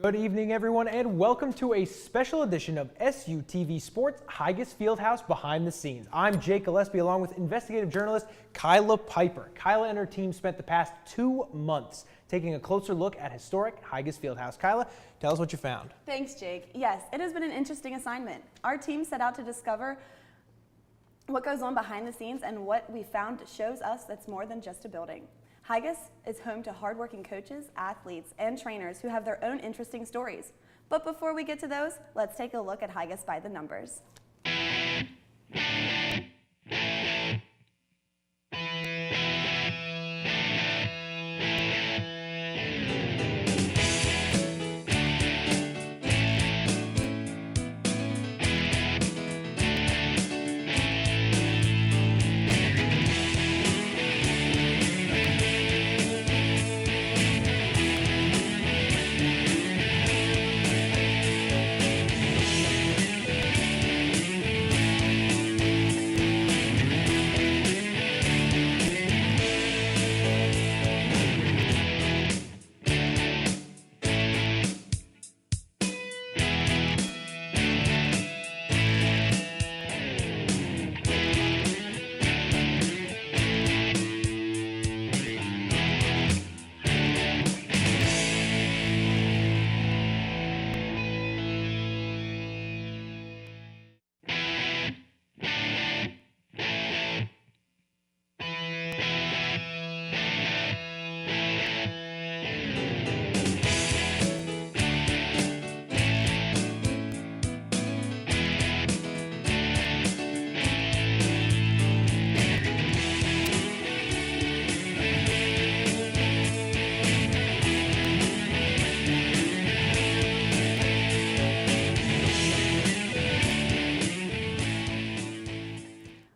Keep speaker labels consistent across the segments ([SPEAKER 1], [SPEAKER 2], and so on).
[SPEAKER 1] Good evening, everyone, and welcome to a special edition of SUTV Sports Heiges Fieldhouse Behind the Scenes. I'm Jake Gillespie, along with investigative journalist Kyla Piper. Kyla and her team spent the past 2 months taking a closer look at historic Heiges Fieldhouse. Kyla, tell us what you found.
[SPEAKER 2] Thanks, Jake. Yes, it has been an interesting assignment. Our team set out to discover what goes on behind the scenes, and what we found shows us that's more than just a building. Heiges is home to hardworking coaches, athletes, and trainers who have their own interesting stories. But before we get to those, let's take a look at Heiges by the numbers.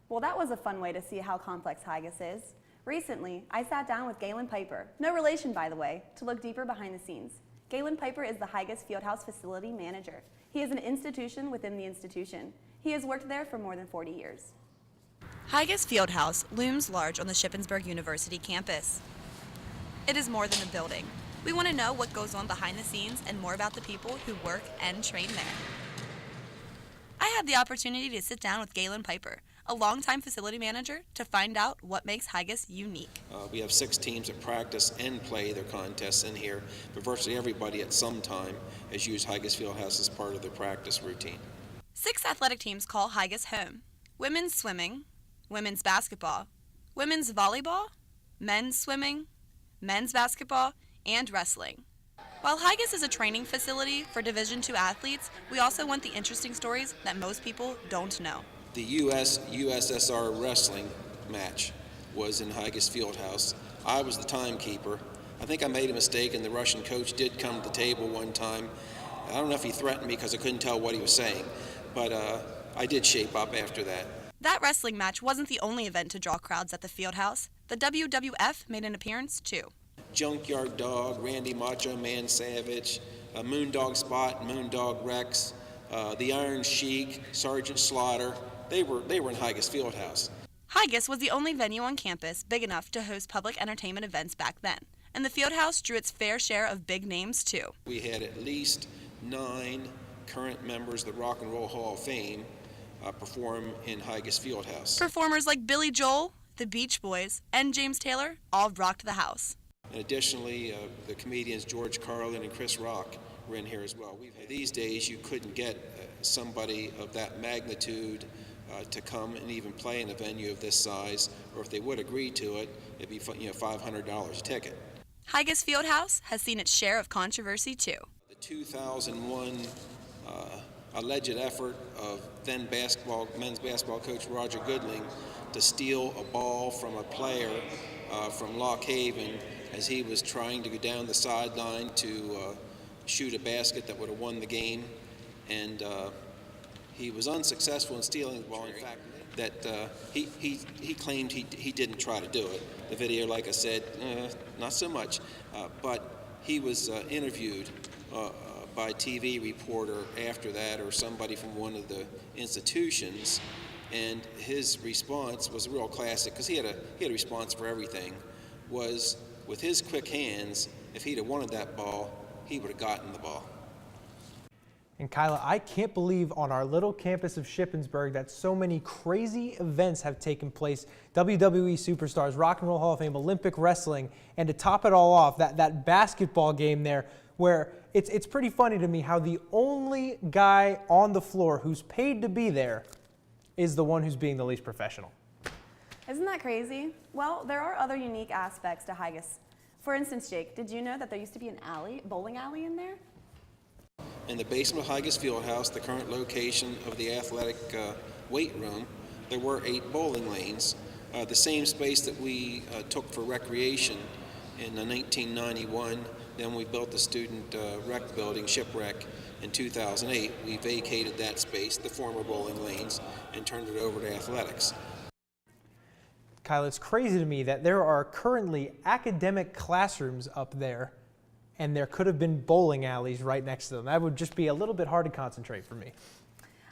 [SPEAKER 2] Well, that was a fun way to see how complex Heiges is. Recently, I sat down with Galen Piper, no relation by the way, to look deeper behind the scenes. Galen Piper is the Heiges Fieldhouse Facility Manager. He is an institution within the institution. He has worked there for more than 40 years.
[SPEAKER 3] Heiges Fieldhouse looms large on the Shippensburg University campus. It is more than a building. We want to know what goes on behind the scenes and more about the people who work and train there. I had the opportunity to sit down with Galen Piper, a longtime facility manager, to find out what makes Heiges unique.
[SPEAKER 4] We have 6 teams that practice and play their contests in here, but virtually everybody at some time has used Heiges Fieldhouse as part of their practice routine.
[SPEAKER 3] 6 athletic teams call Heiges home: women's swimming, women's basketball, women's volleyball, men's swimming, men's basketball, and wrestling. While Heiges is a training facility for Division II athletes, we also want the interesting stories that most people don't know.
[SPEAKER 4] The US-USSR wrestling match was in Heiges Fieldhouse. I was the timekeeper. I think I made a mistake, and the Russian coach did come to the table one time. I don't know if he threatened me because I couldn't tell what he was saying, but I did shape up after that.
[SPEAKER 3] That wrestling match wasn't the only event to draw crowds at the Fieldhouse. The WWF made an appearance too.
[SPEAKER 4] Junkyard Dog, Randy Macho Man Savage, Moondog Spot, Moondog Rex, the Iron Sheik, Sergeant Slaughter. They were in Heiges Fieldhouse.
[SPEAKER 3] Heiges was the only venue on campus big enough to host public entertainment events back then, and the Fieldhouse drew its fair share of big names too.
[SPEAKER 4] We had at least 9 current members of the Rock and Roll Hall of Fame perform in Heiges Fieldhouse.
[SPEAKER 3] Performers like Billy Joel, the Beach Boys, and James Taylor all rocked the house.
[SPEAKER 4] And additionally, the comedians George Carlin and Chris Rock were in here as well. These days, you couldn't get somebody of that magnitude to come and even play in a venue of this size, or if they would agree to it, it'd be $500 a ticket.
[SPEAKER 3] Heiges Fieldhouse has seen its share of controversy too.
[SPEAKER 4] The 2001 alleged effort of then men's basketball coach Roger Goodling to steal a ball from a player from Lock Haven as he was trying to go down the sideline to shoot a basket that would have won the game, and he was unsuccessful in stealing the ball. In fact, that he claimed he didn't try to do it. The video, like I said, not so much, but he was interviewed by a TV reporter after that, or somebody from one of the institutions, and his response was a real classic, because he had a response for everything. Was, with his quick hands, if he'd have wanted that ball, he would have gotten the ball.
[SPEAKER 1] And Kyla, I can't believe on our little campus of Shippensburg that so many crazy events have taken place. WWE superstars, Rock and Roll Hall of Fame, Olympic wrestling, and to top it all off, that basketball game there where it's pretty funny to me how the only guy on the floor who's paid to be there is the one who's being the least professional.
[SPEAKER 2] Isn't that crazy? Well, there are other unique aspects to Heiges. For instance, Jake, did you know that there used to be an bowling alley in there?
[SPEAKER 4] In the basement of Heiges Fieldhouse, the current location of the athletic weight room, there were 8 bowling lanes. The same space that we took for recreation in 1991. Then we built the student rec building, Shipwreck, in 2008. We vacated that space, the former bowling lanes, and turned it over to athletics.
[SPEAKER 1] Kyle, it's crazy to me that there are currently academic classrooms up there, and there could have been bowling alleys right next to them. That would just be a little bit hard to concentrate for me.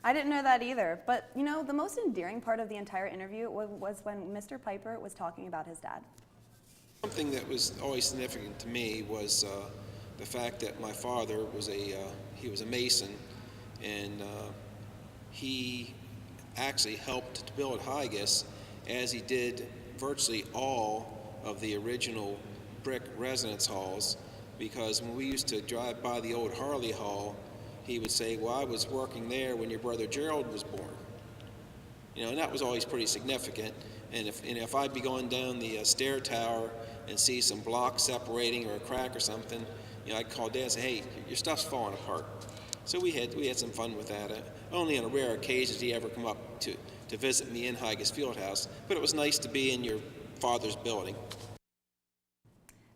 [SPEAKER 2] I didn't know that either, but you know, the most endearing part of the entire interview was when Mr. Piper was talking about his dad.
[SPEAKER 4] Something that was always significant to me was the fact that my father was he was a Mason, and he actually helped to build Heiges, as he did virtually all of the original brick residence halls, because when we used to drive by the old Harley Hall, he would say, well, I was working there when your brother Gerald was born. You know, and that was always pretty significant. And if I'd be going down the stair tower and see some blocks separating or a crack or something, you know, I'd call Dad and say, hey, your stuff's falling apart. So we had some fun with that. Only on a rare occasion did he ever come up to visit me in Heiges Fieldhouse, but it was nice to be in your father's building.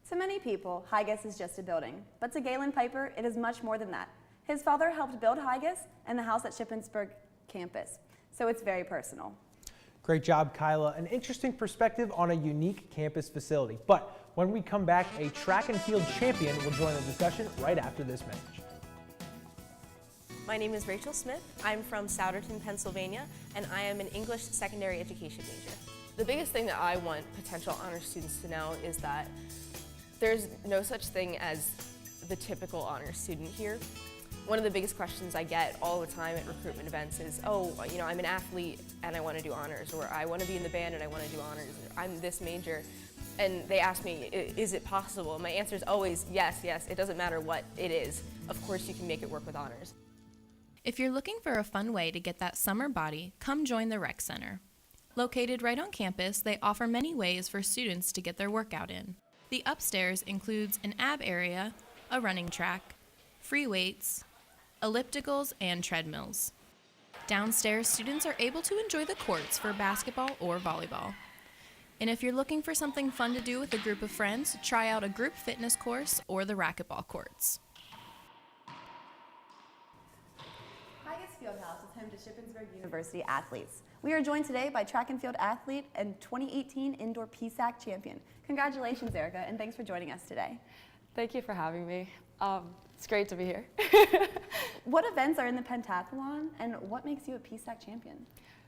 [SPEAKER 2] To many people, Heiges is just a building, but to Galen Piper, it is much more than that. His father helped build Heiges and the house at Shippensburg campus, so it's very personal.
[SPEAKER 1] Great job, Kyla. An interesting perspective on a unique campus facility. But when we come back, a track and field champion will join the discussion right after this message.
[SPEAKER 5] My name is Rachel Smith. I'm from Souderton, Pennsylvania, and I am an English secondary education major. The biggest thing that I want potential honor students to know is that there's no such thing as the typical honor student here. One of the biggest questions I get all the time at recruitment events is, oh, you know, I'm an athlete and I want to do honors, or I want to be in the band and I want to do honors, or I'm this major. And they ask me, is it possible? My answer is always yes, yes. It doesn't matter what it is. Of course you can make it work with honors.
[SPEAKER 6] If you're looking for a fun way to get that summer body, come join the Rec Center. Located right on campus, they offer many ways for students to get their workout in. The upstairs includes an ab area, a running track, free weights, ellipticals, and treadmills. Downstairs, students are able to enjoy the courts for basketball or volleyball. And if you're looking for something fun to do with a group of friends, try out a group fitness course or the racquetball courts.
[SPEAKER 2] Heiges Fieldhouse is home to Shippensburg University athletes. We are joined today by track and field athlete and 2018 indoor PSAC champion. Congratulations, Erica, and thanks for joining us today.
[SPEAKER 7] Thank you for having me. It's great to be here.
[SPEAKER 2] What events are in the pentathlon, and what makes you a PSAC champion?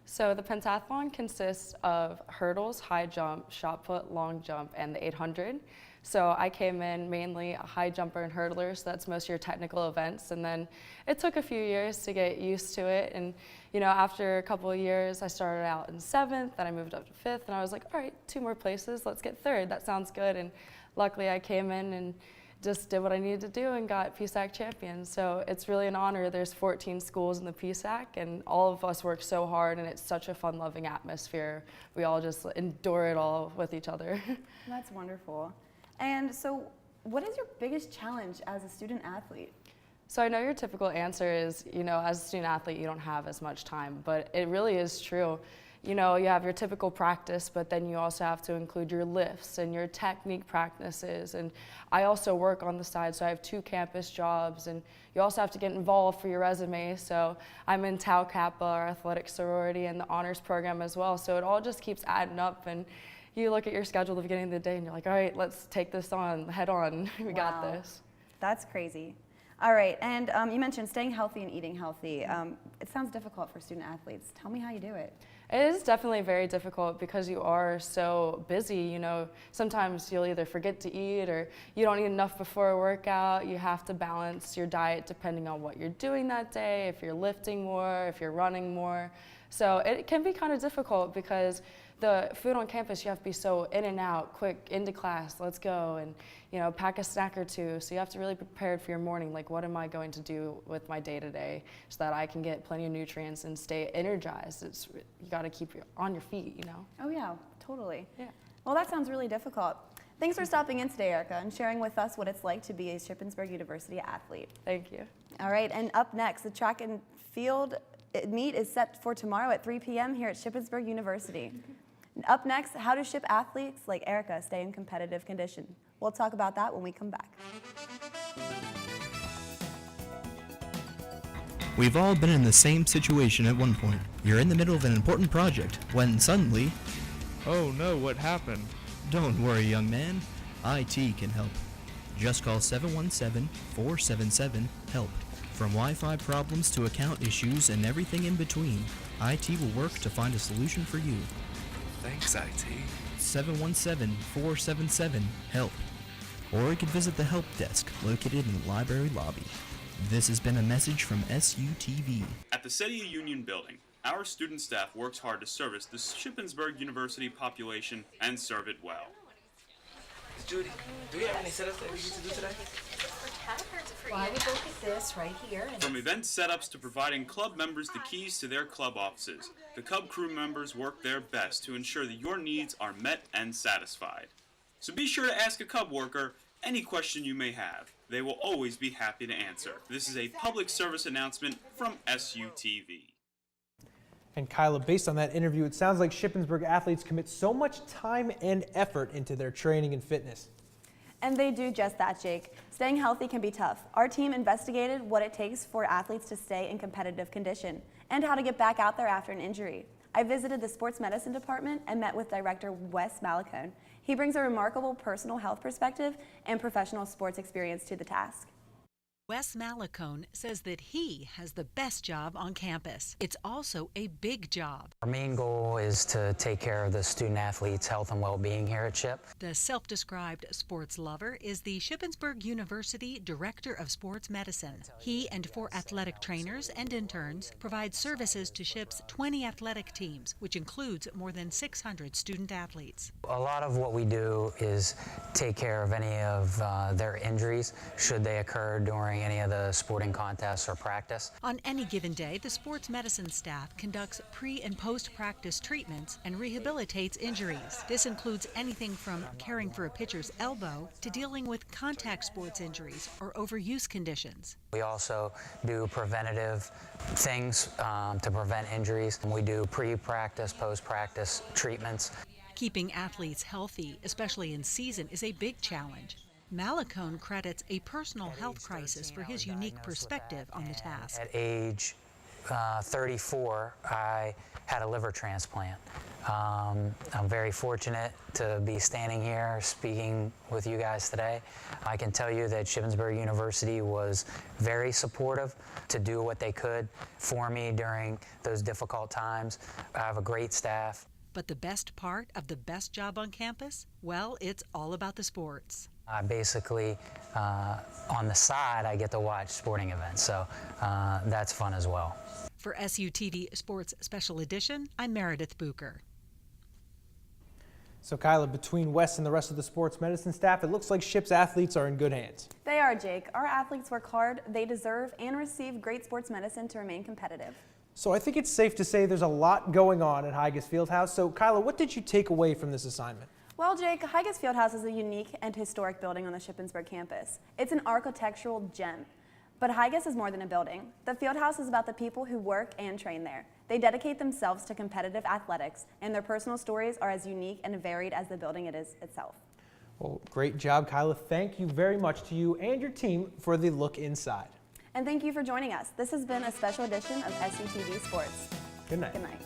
[SPEAKER 7] So the pentathlon consists of hurdles, high jump, shot put, long jump, and the 800. So I came in mainly a high jumper and hurdler, so that's most of your technical events. And then it took a few years to get used to it. And you know, after a couple of years, I started out in 7th, then I moved up to 5th, and I was like, all right, 2 more places, let's get 3rd. That sounds good. And luckily I came in and just did what I needed to do and got PSAC champion. So it's really an honor. There's 14 schools in the PSAC, and all of us work so hard, and it's such a fun-loving atmosphere. We all just endure it all with each other.
[SPEAKER 2] That's wonderful. And so what is your biggest challenge as a student athlete?
[SPEAKER 7] So I know your typical answer is, you know, as a student athlete, you don't have as much time, but it really is true. You know, you have your typical practice, but then you also have to include your lifts and your technique practices. And I also work on the side, so I have 2 campus jobs, and you also have to get involved for your resume. So I'm in Tau Kappa, our athletic sorority, and the honors program as well. So it all just keeps adding up, and you look at your schedule at the beginning of the day and you're like, all right, let's take this on, head on, we got this.
[SPEAKER 2] That's crazy. All right, and you mentioned staying healthy and eating healthy. It sounds difficult for student athletes. Tell me how you do it.
[SPEAKER 7] It is definitely very difficult because you are so busy, you know. Sometimes you'll either forget to eat or you don't eat enough before a workout. You have to balance your diet depending on what you're doing that day, if you're lifting more, if you're running more. So it can be kind of difficult because the food on campus, you have to be so in and out, quick, into class, let's go, and you know, pack a snack or two. So you have to really be prepared for your morning, like what am I going to do with my day-to-day so that I can get plenty of nutrients and stay energized. You gotta keep on your feet, you know?
[SPEAKER 2] Oh yeah, totally.
[SPEAKER 7] Yeah.
[SPEAKER 2] Well, that sounds really difficult. Thanks for stopping in today, Erica, and sharing with us what it's like to be a Shippensburg University athlete.
[SPEAKER 7] Thank you.
[SPEAKER 2] All right, and up next, the track and field meet is set for tomorrow at 3 p.m. here at Shippensburg University. Up next, how do Ship athletes like Erica stay in competitive condition? We'll talk about that when we come back.
[SPEAKER 8] We've all been in the same situation at one point. You're in the middle of an important project when suddenly...
[SPEAKER 9] Oh no, what happened?
[SPEAKER 8] Don't worry, young man. IT can help. Just call 717-477-HELP. From Wi-Fi problems to account issues and everything in between, IT will work to find a solution for you.
[SPEAKER 9] Thanks, IT.
[SPEAKER 8] 717-477-HELP. Or you can visit the help desk located in the library lobby. This has been a message from SUTV.
[SPEAKER 10] At the City Union Building, our student staff works hard to service the Shippensburg University population and serve it well.
[SPEAKER 11] Judy, do we have any setups that we need to do today?
[SPEAKER 12] Well, I would look at this right here. And
[SPEAKER 10] From event setups to providing club members the keys to their club offices, the Cub crew members work their best to ensure that your needs are met and satisfied. So be sure to ask a Cub worker any question you may have. They will always be happy to answer. This is a public service announcement from SUTV.
[SPEAKER 1] And Kyla, based on that interview, it sounds like Shippensburg athletes commit so much time and effort into their training and fitness.
[SPEAKER 2] And they do just that, Jake. Staying healthy can be tough. Our team investigated what it takes for athletes to stay in competitive condition and how to get back out there after an injury. I visited the sports medicine department and met with Director Wes Malacone. He brings a remarkable personal health perspective and professional sports experience to the task.
[SPEAKER 12] Wes Malacone says that he has the best job on campus. It's also a big job.
[SPEAKER 13] Our main goal is to take care of the student athletes' health and well-being here at SHIP.
[SPEAKER 12] The self-described sports lover is the Shippensburg University Director of Sports Medicine. He and 4 athletic trainers and interns provide services to SHIP's 20 athletic teams, which includes more than 600 student athletes.
[SPEAKER 13] A lot of what we do is take care of any of their injuries should they occur during any of the sporting contests or practice.
[SPEAKER 12] On any given day, the sports medicine staff conducts pre- and post-practice treatments and rehabilitates injuries. This includes anything from caring for a pitcher's elbow to dealing with contact sports injuries or overuse conditions.
[SPEAKER 13] We also do preventative things to prevent injuries. We do pre-practice, post-practice treatments.
[SPEAKER 12] Keeping athletes healthy, especially in season, is a big challenge. Malacone credits a personal health crisis for his unique perspective on the task.
[SPEAKER 13] At age 34, I had a liver transplant. I'm very fortunate to be standing here speaking with you guys today. I can tell you that Shippensburg University was very supportive to do what they could for me during those difficult times. I have a great staff.
[SPEAKER 12] But the best part of the best job on campus? Well, it's all about the sports.
[SPEAKER 13] I basically, on the side, I get to watch sporting events, so that's fun as well.
[SPEAKER 12] For SUTV Sports Special Edition, I'm Meredith Bucher.
[SPEAKER 1] So Kyla, between Wes and the rest of the sports medicine staff, it looks like SHIP's athletes are in good hands.
[SPEAKER 2] They are, Jake. Our athletes work hard, they deserve and receive great sports medicine to remain competitive.
[SPEAKER 1] So I think it's safe to say there's a lot going on at Heiges Fieldhouse. So Kyla, what did you take away from this assignment?
[SPEAKER 2] Well, Jake, Heiges Fieldhouse is a unique and historic building on the Shippensburg campus. It's an architectural gem. But Heiges is more than a building. The Fieldhouse is about the people who work and train there. They dedicate themselves to competitive athletics, and their personal stories are as unique and varied as the building it is itself.
[SPEAKER 1] Well, great job, Kyla. Thank you very much to you and your team for the look inside.
[SPEAKER 2] And thank you for joining us. This has been a special edition of SUTV Sports.
[SPEAKER 1] Good night.
[SPEAKER 2] Good night.